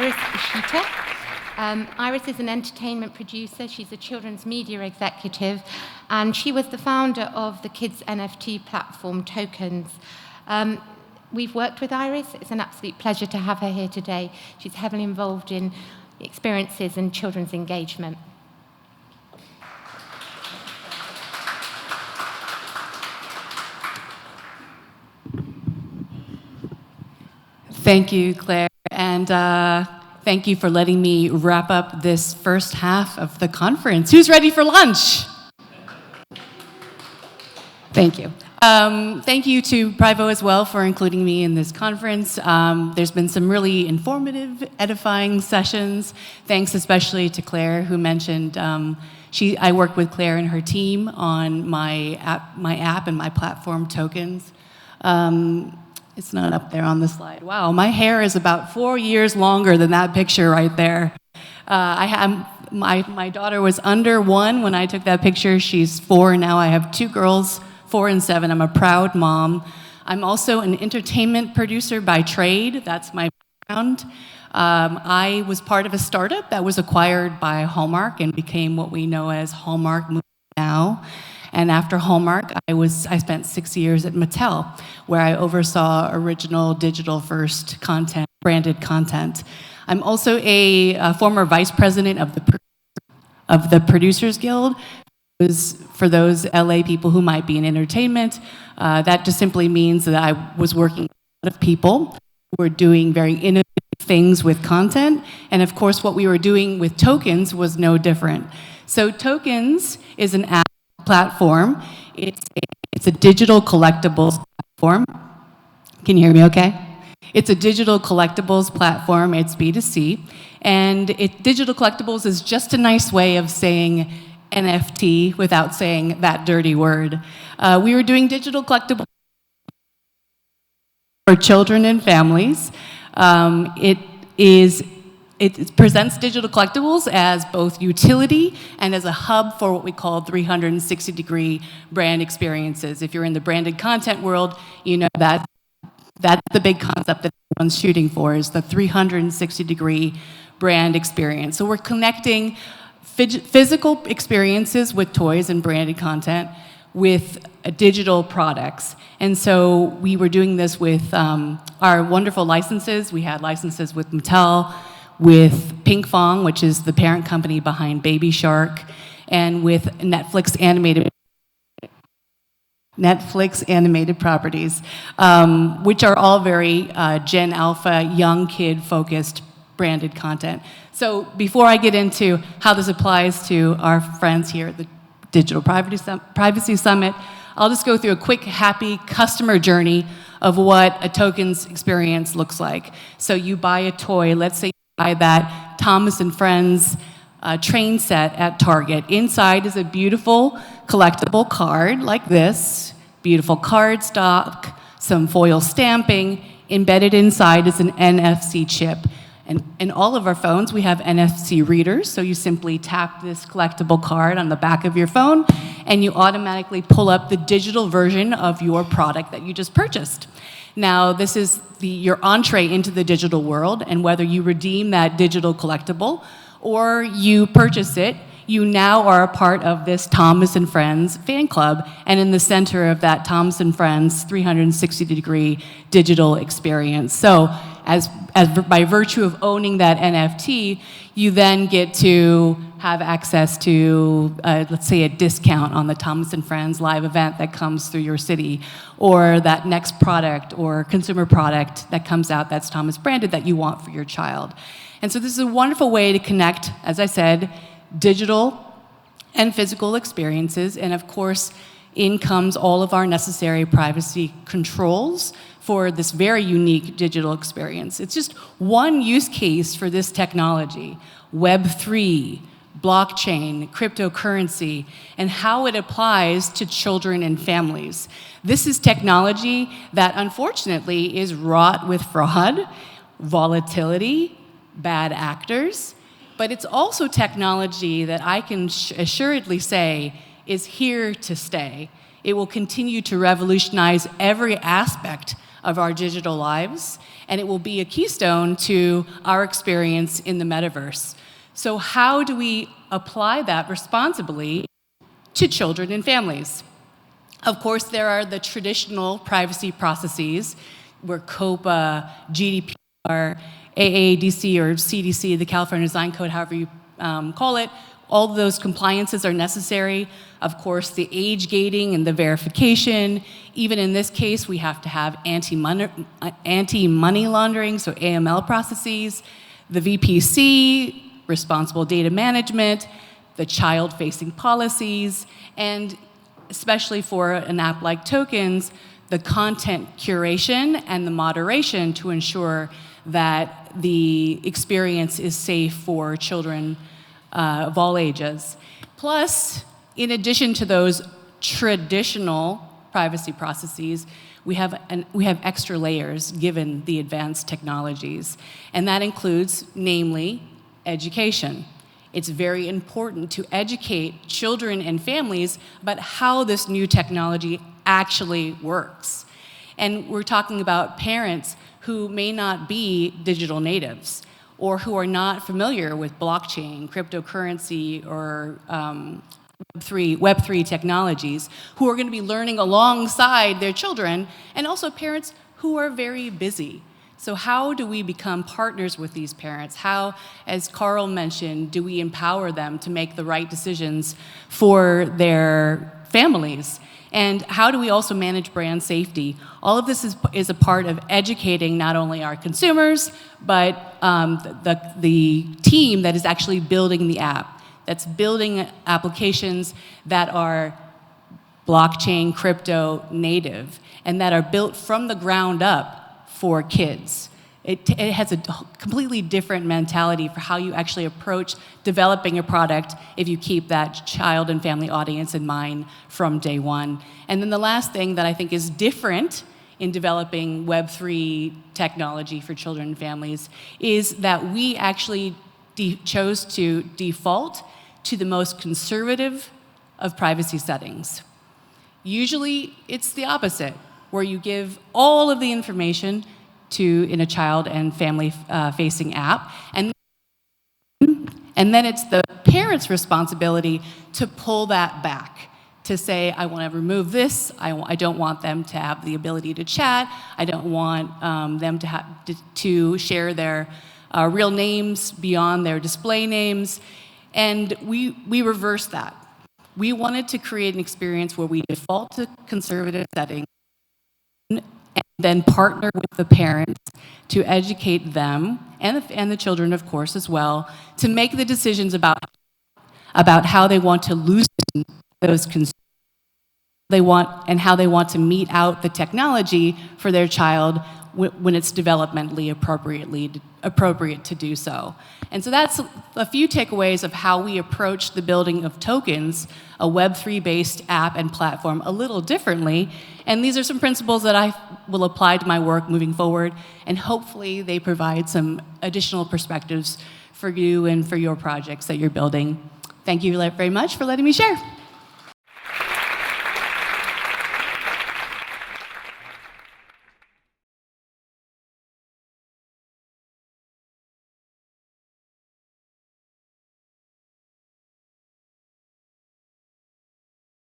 Iris Ichishita. Iris is an entertainment producer. She's a children's media executive, and she was the founder of the kids NFT platform Toekenz. We've worked with Iris. It's an absolute pleasure to have her here today. She's heavily involved in experiences and children's engagement. Thank you, Claire, and thank you for letting me wrap up this first half of the conference. Who's ready for lunch? Thank you. Thank you to PRIVO as well for including me in this conference. There's been some really informative, edifying sessions. Thanks especially to Claire, who mentioned I worked with Claire and her team on my app and my platform, Toekenz. It's not up there on the slide. Wow, my hair is about 4 years longer than that picture right there. My daughter was under 1 when I took that picture. She's 4 now. I have 2 girls, 4 and 7. I'm a proud mom. I'm also an entertainment producer by trade. That's my background. I was part of a startup that was acquired by Hallmark and became what we know as Hallmark Movies Now. And after Hallmark, I spent 6 years at Mattel, where I oversaw original digital-first content, branded content. I'm also a former vice president of the Producers Guild. For those LA people who might be in entertainment, that just simply means that I was working with a lot of people who were doing very innovative things with content. And of course, what we were doing with Toekenz was no different. So Toekenz is an app platform. It's a digital collectibles platform. Can you hear me okay? It's a digital collectibles platform. It's B2C. And digital collectibles is just a nice way of saying NFT without saying that dirty word. We were doing digital collectibles for children and families. It presents digital collectibles as both utility and as a hub for what we call 360-degree brand experiences. If you're in the branded content world, you know that's the big concept that everyone's shooting for, is the 360-degree brand experience. So we're connecting physical experiences with toys and branded content with digital products. And so we were doing this with our wonderful licenses. We had licenses with Mattel, with Pinkfong, which is the parent company behind Baby Shark, and with Netflix animated properties, which are all very Gen Alpha, young kid-focused branded content. So before I get into how this applies to our friends here at the Digital Privacy Summit, I'll just go through a quick, happy customer journey of what a Toekenz experience looks like. So you buy a toy, let's say buy that Thomas and Friends train set at Target. Inside is a beautiful collectible card like this, beautiful card stock, some foil stamping. Embedded inside is an NFC chip. And in all of our phones, we have NFC readers, so you simply tap this collectible card on the back of your phone, and you automatically pull up the digital version of your product that you just purchased. Now, this is your entree into the digital world, and whether you redeem that digital collectible or you purchase it, you now are a part of this Thomas and Friends fan club, and in the center of that Thomas and Friends 360-degree digital experience. So as by virtue of owning that NFT, you then get to have access to, let's say, a discount on the Thomas and Friends live event that comes through your city, or that next product or consumer product that comes out that's Thomas branded that you want for your child. And so this is a wonderful way to connect, as I said, digital and physical experiences, and of course, in comes all of our necessary privacy controls for this very unique digital experience. It's just one use case for this technology, Web3, blockchain, cryptocurrency, and how it applies to children and families. This is technology that unfortunately is wrought with fraud, volatility, bad actors, but it's also technology that I can assuredly say is here to stay. It will continue to revolutionize every aspect of our digital lives, and it will be a keystone to our experience in the metaverse. So how do we apply that responsibly to children and families? Of course, there are the traditional privacy processes where COPA, GDPR, AADC or CDC, the California Design Code, however you call it, all of those compliances are necessary. Of course, the age gating and the verification. Even in this case, we have to have anti-money laundering, so AML processes, the VPC, responsible data management, the child-facing policies, and especially for an app like Toekenz, the content curation and the moderation to ensure that the experience is safe for children of all ages. Plus, in addition to those traditional privacy processes, we have extra layers given the advanced technologies, and that includes, namely, education. It's very important to educate children and families about how this new technology actually works. And we're talking about parents who may not be digital natives or who are not familiar with blockchain, cryptocurrency, or Web3 technologies, who are going to be learning alongside their children, and also parents who are very busy. So how do we become partners with these parents? How, as Carl mentioned, do we empower them to make the right decisions for their families? And how do we also manage brand safety? All of this is a part of educating not only our consumers, but the team that is actually building the app, that's building applications that are blockchain, crypto native, and that are built from the ground up for kids. It has a completely different mentality for how you actually approach developing a product if you keep that child and family audience in mind from day one. And then the last thing that I think is different in developing Web3 technology for children and families is that we actually chose to default to the most conservative of privacy settings. Usually, it's the opposite, where you give all of the information in a child and family facing app. And then it's the parent's responsibility to pull that back, to say, I want to remove this, I don't want them to have the ability to chat, I don't want them to share their real names beyond their display names. And we reversed that. We wanted to create an experience where we default to conservative settings, and then partner with the parents to educate them, and the children, of course, as well, to make the decisions about how they want to loosen those concerns and how they want to mete out the technology for their child when it's developmentally appropriate to do so. And so that's a few takeaways of how we approach the building of Toekenz, a Web3-based app and platform, a little differently. And these are some principles that I will apply to my work moving forward, and hopefully they provide some additional perspectives for you and for your projects that you're building. Thank you very much for letting me share.